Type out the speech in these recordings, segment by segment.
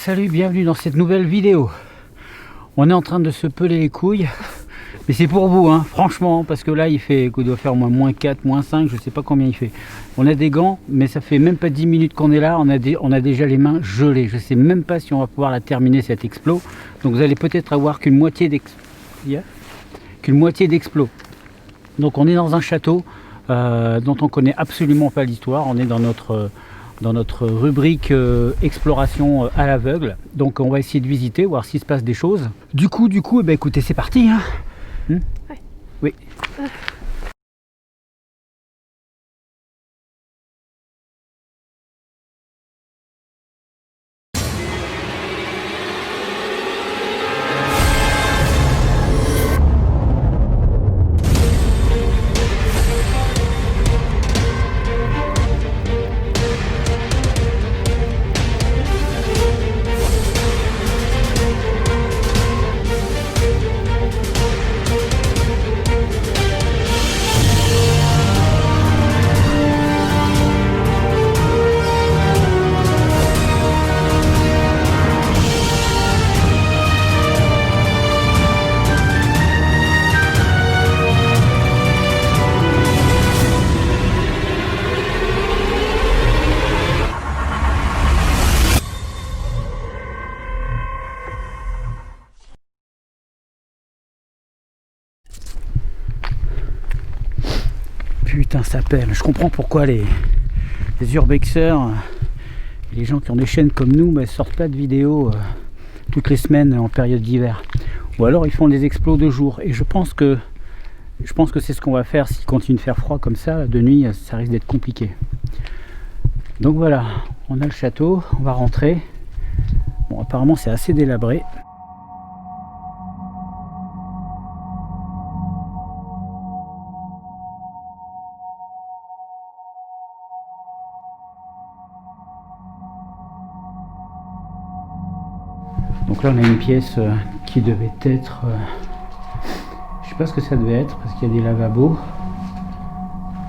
salut, bienvenue dans cette nouvelle vidéo. On est en train de se peler les couilles, mais c'est pour vous, hein, franchement, parce que là il fait, il doit faire au moins -4, -5, je sais pas combien il fait. On a des gants, mais ça fait même pas 10 minutes qu'on est là, on a déjà les mains gelées. Je sais même pas si on va pouvoir la terminer cette explo. Donc vous allez peut-être avoir qu'une moitié d'explo. Donc on est dans un château dont on connaît absolument pas l'histoire. On est dans notre rubrique exploration à l'aveugle. Donc on va essayer de visiter, voir s'il se passe des choses. Du coup, eh ben, écoutez, c'est parti. Hein. Ouais. Oui. Putain, ça pèle. Je comprends pourquoi les urbexeurs, les gens qui ont des chaînes comme nous, ne sortent pas de vidéos toutes les semaines en période d'hiver. Ou alors ils font des explos de jour. Et je pense que c'est ce qu'on va faire s'il continue de faire froid comme ça. De nuit, ça risque d'être compliqué. Donc voilà, on a le château, on va rentrer. Bon, apparemment c'est assez délabré. Donc là on a une pièce qui devait être... je sais pas ce que ça devait être parce qu'il y a des lavabos.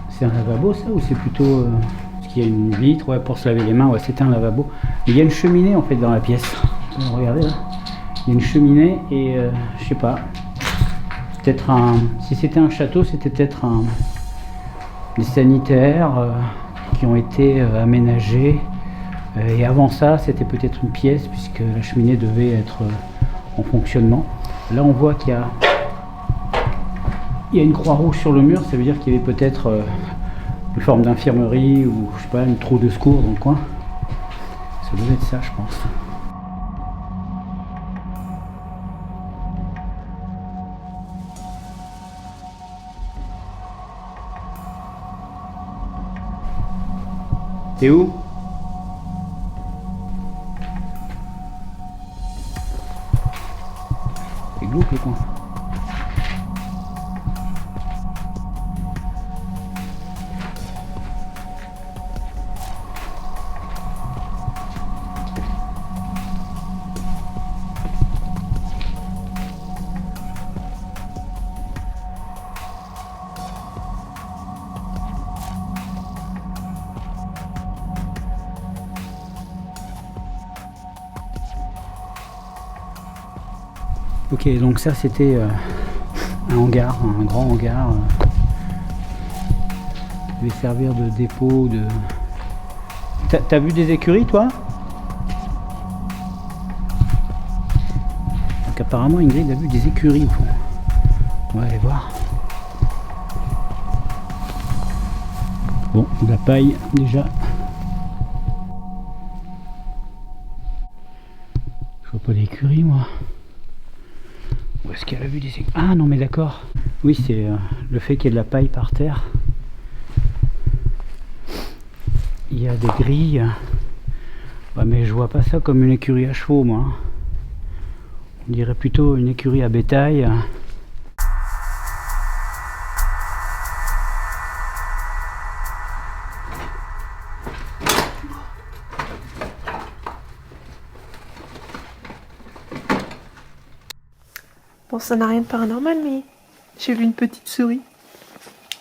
C'est un lavabo ça ou c'est plutôt... parce qu'il y a une vitre pour se laver les mains, ouais c'était un lavabo. Mais il y a une cheminée en fait dans la pièce. Regardez là. Il y a une cheminée et je sais pas. Peut-être un... Si c'était un château c'était peut-être des sanitaires qui ont été aménagés. Et avant ça, c'était peut-être une pièce puisque la cheminée devait être en fonctionnement. Là, on voit qu'il y a une croix rouge sur le mur. Ça veut dire qu'il y avait peut-être une forme d'infirmerie ou je sais pas, une trou de secours dans le coin. Ça devait être ça, je pense. T'es où ? C'est glauque le coin. Ok, donc ça c'était un hangar, un grand hangar qui devait servir de dépôt de... T'as vu des écuries toi? Donc apparemment Ingrid a vu des écuries au fond. On va aller voir. Bon, de la paille déjà. Je vois pas d'écurie moi. Où est-ce qu'elle a vu des... Ah non mais d'accord. Oui c'est le fait qu'il y ait de la paille par terre. Il y a des grilles. Ouais, mais je vois pas ça comme une écurie à chevaux moi. On dirait plutôt une écurie à bétail. Bon, ça n'a rien de paranormal, mais j'ai vu une petite souris.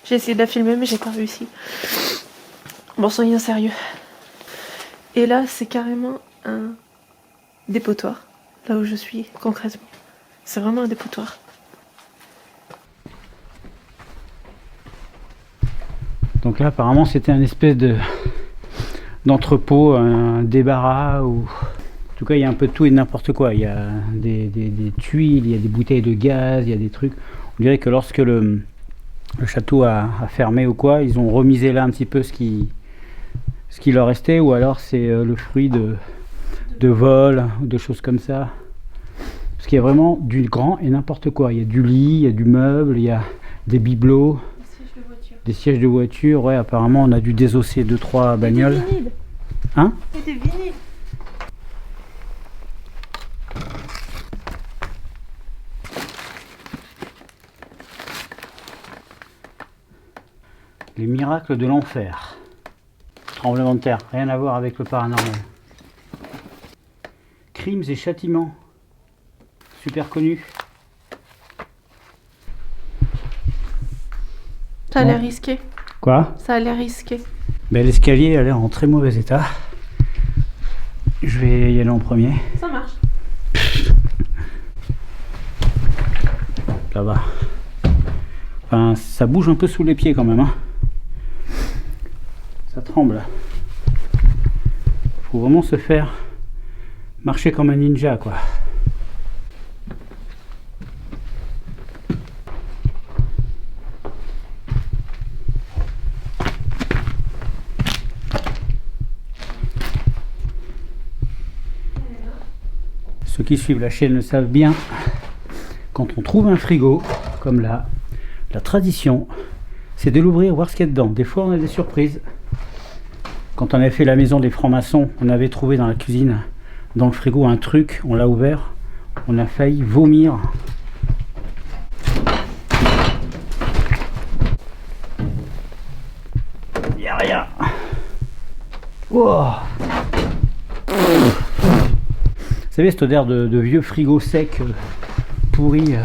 J'ai essayé de la filmer, mais j'ai pas réussi. Bon, soyons sérieux. Et là, c'est carrément un dépotoir, là où je suis concrètement. C'est vraiment un dépotoir. Donc là, apparemment, c'était un espèce d'entrepôt, un débarras ou... En tout cas, il y a un peu de tout et de n'importe quoi. Il y a des tuiles, il y a des bouteilles de gaz, il y a des trucs. On dirait que lorsque le château a fermé ou quoi, ils ont remisé là un petit peu ce qui leur restait, ou alors c'est le fruit de vols ou de choses comme ça. Parce qu'il y a vraiment du grand et n'importe quoi. Il y a du lit, il y a du meuble, il y a des bibelots, des sièges de voiture. Ouais, apparemment, on a dû désosser 2-3 bagnoles. Hein? Et des vinyles. Les miracles de l'enfer. Tremblement de terre, rien à voir avec le paranormal. Crimes et châtiments. Super connu. Ça a l'air risqué. Quoi? Ça a l'air risqué. Ben, l'escalier a l'air en très mauvais état. Je vais y aller en premier. Ça marche. Là-bas. Enfin, ça bouge un peu sous les pieds quand même. Hein. Ça tremble. Faut vraiment se faire marcher comme un ninja, quoi. Ceux qui suivent la chaîne le savent bien. Quand on trouve un frigo, comme là, la tradition, c'est de l'ouvrir, voir ce qu'il y a dedans. Des fois, on a des surprises. Quand on avait fait la maison des francs-maçons, on avait trouvé dans la cuisine, dans le frigo, un truc. On l'a ouvert. On a failli vomir. Il n'y a rien. Wow. Vous savez, cette odeur de vieux frigo sec, pourri.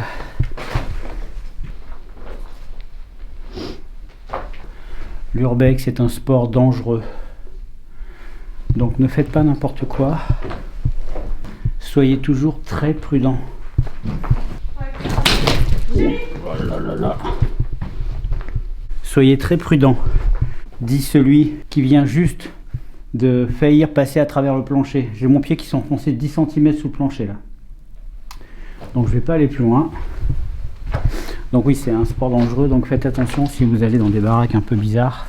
L'urbex est un sport dangereux. Donc ne faites pas n'importe quoi. Soyez toujours très prudent. Oh là là là. Soyez très prudent, dit celui qui vient juste de faillir passer à travers le plancher. J'ai mon pied qui s'est enfoncé 10 cm sous le plancher là. Donc je vais pas aller plus loin. Donc oui, c'est un sport dangereux, donc faites attention si vous allez dans des baraques un peu bizarres.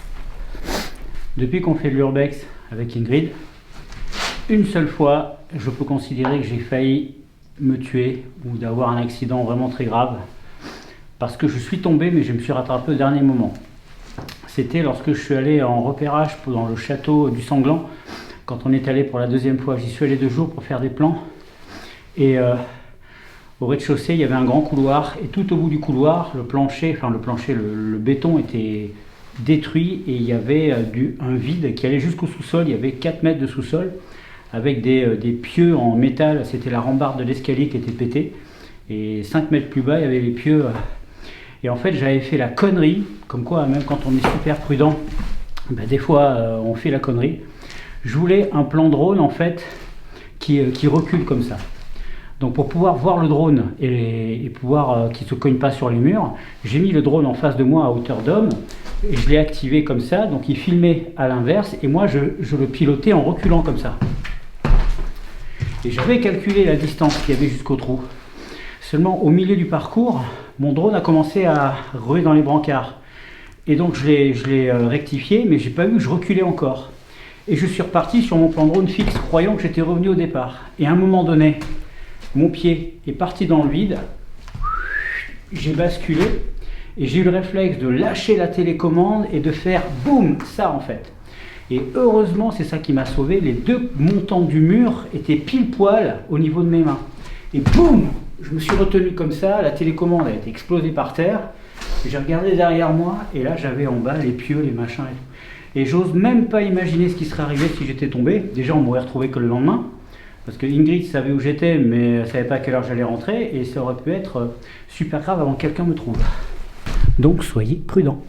Depuis qu'on fait de l'urbex avec Ingrid, une seule fois, je peux considérer que j'ai failli me tuer ou d'avoir un accident vraiment très grave. Parce que je suis tombé, mais je me suis rattrapé au dernier moment. C'était lorsque je suis allé en repérage dans le château du Sanglant. Quand on est allé pour la deuxième fois, j'y suis allé 2 jours pour faire des plans. Et au rez-de-chaussée, il y avait un grand couloir. Et tout au bout du couloir, le béton était détruit. Et il y avait un vide qui allait jusqu'au sous-sol. Il y avait 4 mètres de sous-sol avec des pieux en métal. C'était la rambarde de l'escalier qui était pétée. Et 5 mètres plus bas, il y avait les pieux. Et en fait, j'avais fait la connerie, comme quoi, même quand on est super prudent, ben, des fois, on fait la connerie. Je voulais un plan drone, en fait, qui recule comme ça. Donc, pour pouvoir voir le drone et pouvoir qu'il ne se cogne pas sur les murs, j'ai mis le drone en face de moi à hauteur d'homme, et je l'ai activé comme ça, donc il filmait à l'inverse, et moi, je le pilotais en reculant comme ça. Et j'avais calculé la distance qu'il y avait jusqu'au trou. Seulement, au milieu du parcours, mon drone a commencé à ruer dans les brancards. Et donc je l'ai rectifié, mais j'ai pas vu que je reculais encore. Et je suis reparti sur mon plan drone fixe, croyant que j'étais revenu au départ. Et à un moment donné, mon pied est parti dans le vide. J'ai basculé et j'ai eu le réflexe de lâcher la télécommande et de faire boum, ça en fait. Et heureusement, c'est ça qui m'a sauvé. Les 2 montants du mur étaient pile poil au niveau de mes mains. Et boum! Je me suis retenu comme ça, la télécommande a été explosée par terre, j'ai regardé derrière moi, et là j'avais en bas les pieux, les machins et tout. Et j'ose même pas imaginer ce qui serait arrivé si j'étais tombé. Déjà on m'aurait retrouvé que le lendemain, parce que Ingrid savait où j'étais, mais elle savait pas à quelle heure j'allais rentrer, et ça aurait pu être super grave avant que quelqu'un me trouve. Donc soyez prudents.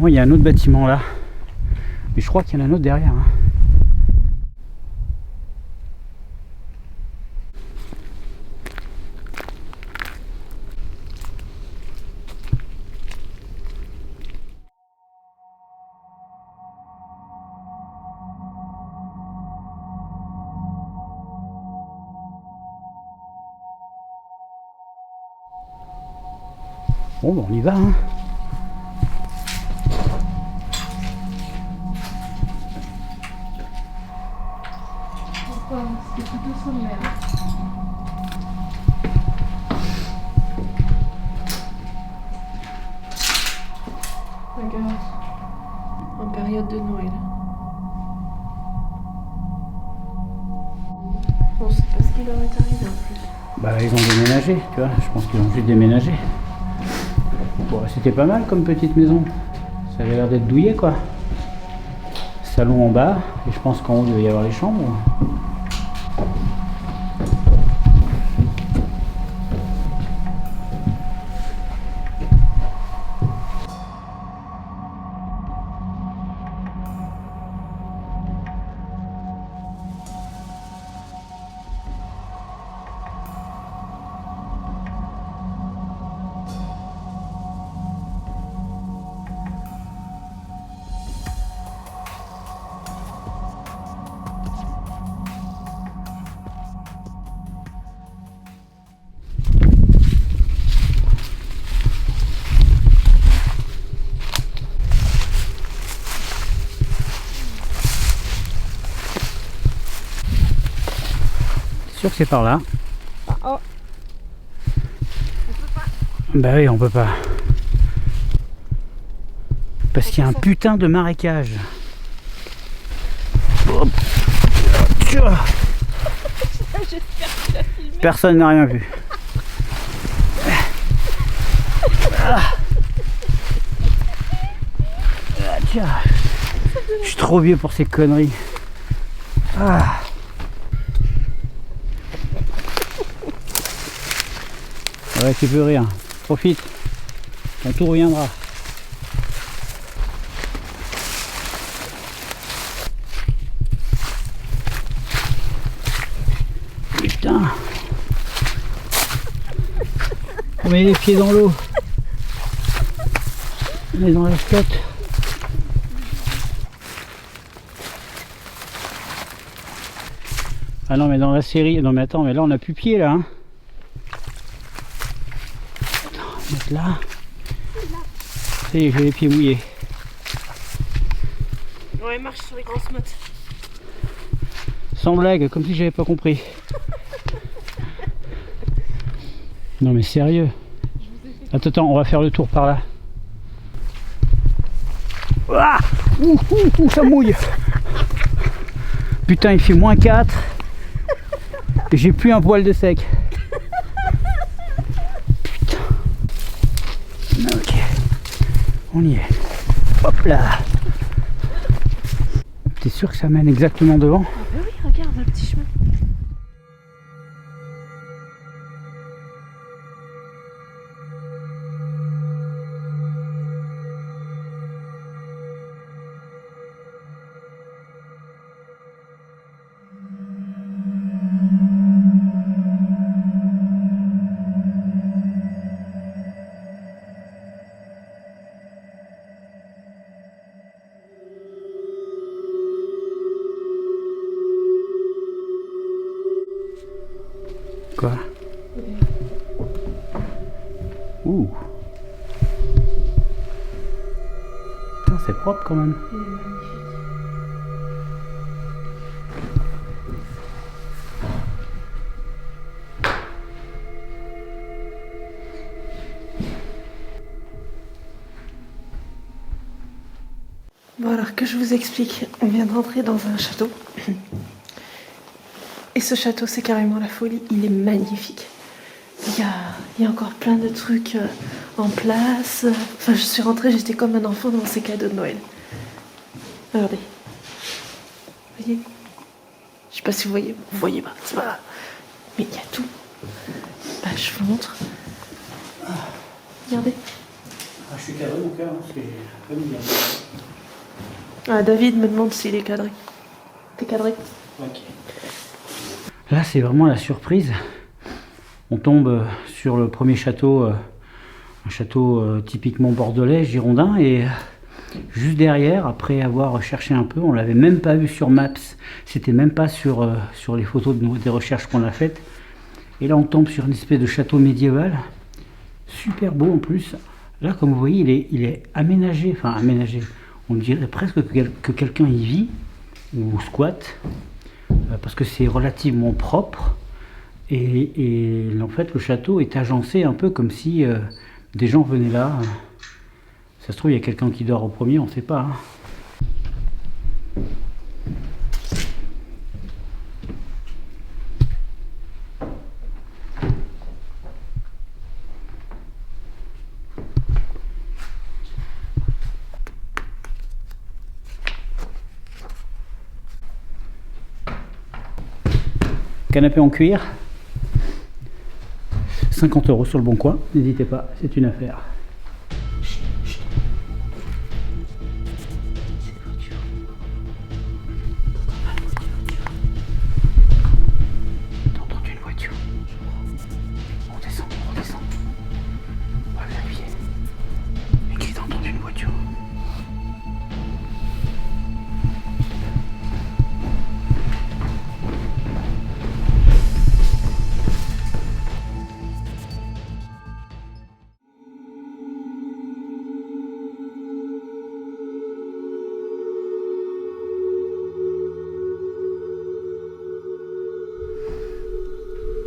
Moi, il y a un autre bâtiment là. Mais je crois qu'il y en a un autre derrière. Hein. Bon, ben on y va. Hein. C'était plutôt sommaire. Regarde. En période de Noël. On sait pas ce qui leur est arrivé en plus. Bah ils ont déménagé, tu vois. Je pense qu'ils ont juste déménagé. Bon, c'était pas mal comme petite maison. Ça avait l'air d'être douillet quoi. Salon en bas, et je pense qu'en haut il doit y avoir les chambres. Sûr que c'est par là. Oh. Bah oui, on peut pas. Parce qu'il y a un putain de marécage. Hop. Personne n'a rien vu. Tiens. Je suis trop vieux pour ces conneries. Ah. Ouais, tu peux rire. Profite. Ton tour reviendra. Putain. On met les pieds dans l'eau. On est dans la flotte. Ah non mais dans la série. Non mais attends, mais là on a plus pied là. Hein. Mettre là. Ça y est, j'ai les pieds mouillés. Ouais, marche sur les grosses mottes. Sans blague, comme si j'avais pas compris. Non mais sérieux. Attends, on va faire le tour par là. Ah ouh, ça mouille. Putain, il fait -4. Et j'ai plus un poil de sec. Putain. Ok. On y est. Hop là. T'es sûr que ça mène exactement devant? Ah bah oui, regarde le petit chemin. Quoi? Ouh. Putain, c'est propre quand même. Il est magnifique. Bon alors que je vous explique, on vient de rentrer dans un château. Et ce château, c'est carrément la folie, il est magnifique. Il y a encore plein de trucs en place. Enfin, je suis rentrée, j'étais comme un enfant dans ses cadeaux de Noël. Regardez. Vous voyez? Je sais pas si vous voyez pas, c'est pas grave. Mais il y a tout. Bah, je vous montre. Regardez. Ah, je suis cadré mon cœur, c'est comme dire. Ah, David me demande s'il est cadré. T'es cadré? Ok. Là, c'est vraiment la surprise. On tombe sur le premier château, un château typiquement bordelais, girondin, et juste derrière, après avoir cherché un peu, on l'avait même pas vu sur Maps, c'était même pas sur les photos des recherches qu'on a faites. Et là, on tombe sur une espèce de château médiéval, super beau en plus. Là, comme vous voyez, il est aménagé, enfin aménagé. On dirait presque que quelqu'un y vit ou squatte, parce que c'est relativement propre. Et en fait, le château est agencé un peu comme si des gens venaient là. Ça se trouve, il y a quelqu'un qui dort au premier, on ne sait pas. Hein. Canapé en cuir, 50 € sur le bon coin, n'hésitez pas, c'est une affaire. Chut, chut. C'est une voiture. T'as entendu une voiture? On descend, on redescend. On va vérifier. Mais qui t'a entendu une voiture?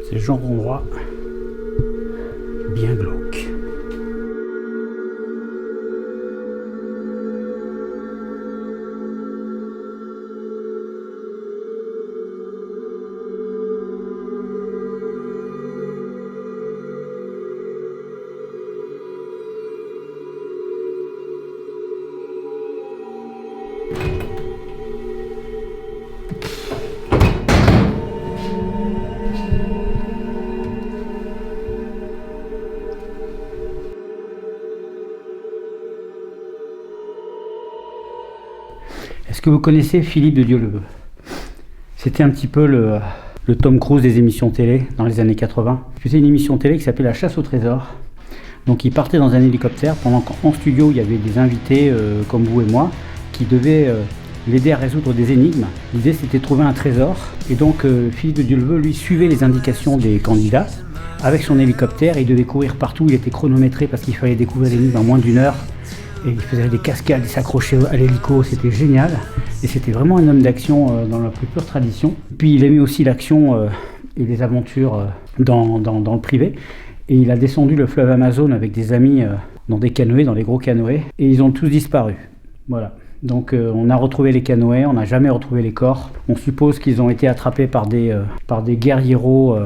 C'est le genre d'endroit bien glauque. Est-ce que vous connaissez Philippe de Dieuleveult? C'était un petit peu le Tom Cruise des émissions télé dans les années 80. Il faisait une émission télé qui s'appelait La Chasse au Trésor. Donc il partait dans un hélicoptère pendant qu'en studio il y avait des invités comme vous et moi qui devaient l'aider à résoudre des énigmes. L'idée c'était de trouver un trésor. Et donc Philippe de Dieuleveult lui suivait les indications des candidats avec son hélicoptère. Et il devait courir partout, il était chronométré parce qu'il fallait découvrir l'énigme en moins d'1 heure. Et il faisait des cascades, il s'accrochait à l'hélico, c'était génial. Et c'était vraiment un homme d'action dans la plus pure tradition. Puis il aimait aussi l'action et les aventures dans le privé. Et il a descendu le fleuve Amazon avec des amis dans des canoës, dans les gros canoës. Et ils ont tous disparu. Voilà. Donc on a retrouvé les canoës, on n'a jamais retrouvé les corps. On suppose qu'ils ont été attrapés par des guerrieros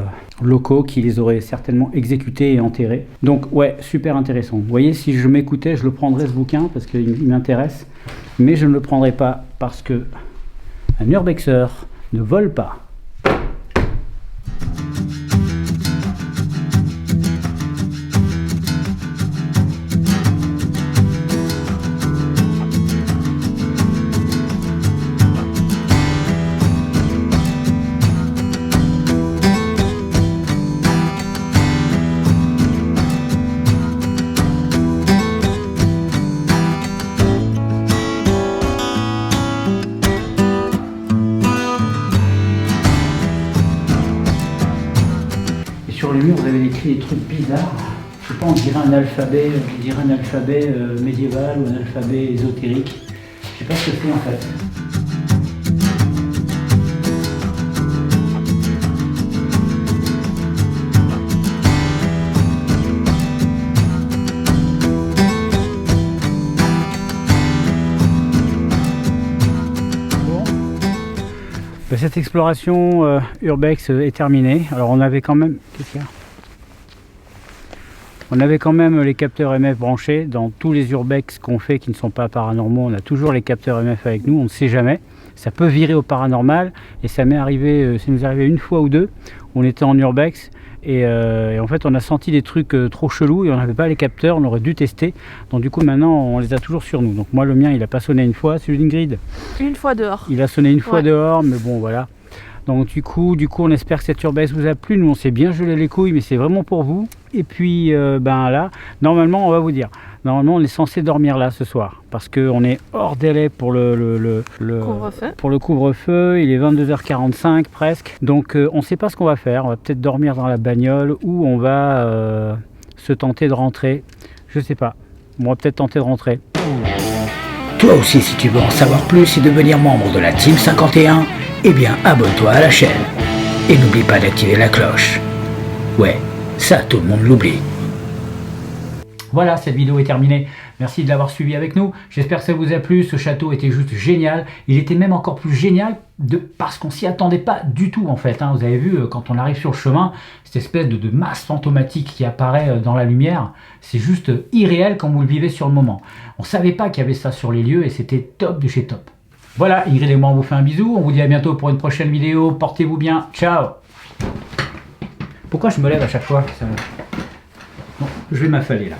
locaux qui les auraient certainement exécutés et enterrés. Donc ouais, super intéressant. Vous voyez, si je m'écoutais, je le prendrais ce bouquin parce qu'il m'intéresse. Mais je ne le prendrai pas parce que un urbexer ne vole pas. Sur les murs, vous avez écrit des trucs bizarres. Je sais pas, on dirait un alphabet, médiéval ou un alphabet ésotérique. Je sais pas ce que c'est en fait. Cette exploration urbex est terminée. Alors on avait quand même... Qu'est-ce qu'il y a ? On avait quand même les capteurs MF branchés. Dans tous les urbex qu'on fait qui ne sont pas paranormaux, on a toujours les capteurs MF avec nous, on ne sait jamais. Ça peut virer au paranormal et ça nous est arrivé une fois ou deux. On était en urbex et en fait on a senti des trucs trop chelous et on n'avait pas les capteurs, on aurait dû tester. Donc du coup maintenant on les a toujours sur nous. Donc moi le mien il a pas sonné une fois, celui d'Ingrid. Une fois dehors. Il a sonné une fois dehors, mais bon voilà. Donc du coup on espère que cette urbex vous a plu. Nous on s'est bien gelé les couilles, mais c'est vraiment pour vous. Et puis ben là, normalement on va vous dire, normalement on est censé dormir là ce soir, parce qu'on est hors délai pour le couvre-feu. Il est 22h45 presque. Donc on ne sait pas ce qu'on va faire. On va peut-être dormir dans la bagnole ou on va se tenter de rentrer. Je sais pas. On va peut-être tenter de rentrer. Toi aussi, si tu veux en savoir plus et devenir membre de la Team 51, eh bien abonne-toi à la chaîne. Et n'oublie pas d'activer la cloche. Ouais, ça tout le monde l'oublie. Voilà, cette vidéo est terminée. Merci de l'avoir suivi avec nous. J'espère que ça vous a plu. Ce château était juste génial. Il était même encore plus génial parce qu'on s'y attendait pas du tout en fait. Vous avez vu, quand on arrive sur le chemin, cette espèce de masse fantomatique qui apparaît dans la lumière, c'est juste irréel quand vous le vivez sur le moment. On savait pas qu'il y avait ça sur les lieux et c'était top de chez top. Voilà, Ingrid et moi on vous fait un bisou. On vous dit à bientôt pour une prochaine vidéo. Portez-vous bien. Ciao. Pourquoi je me lève à chaque fois? Bon, je vais m'affaler là.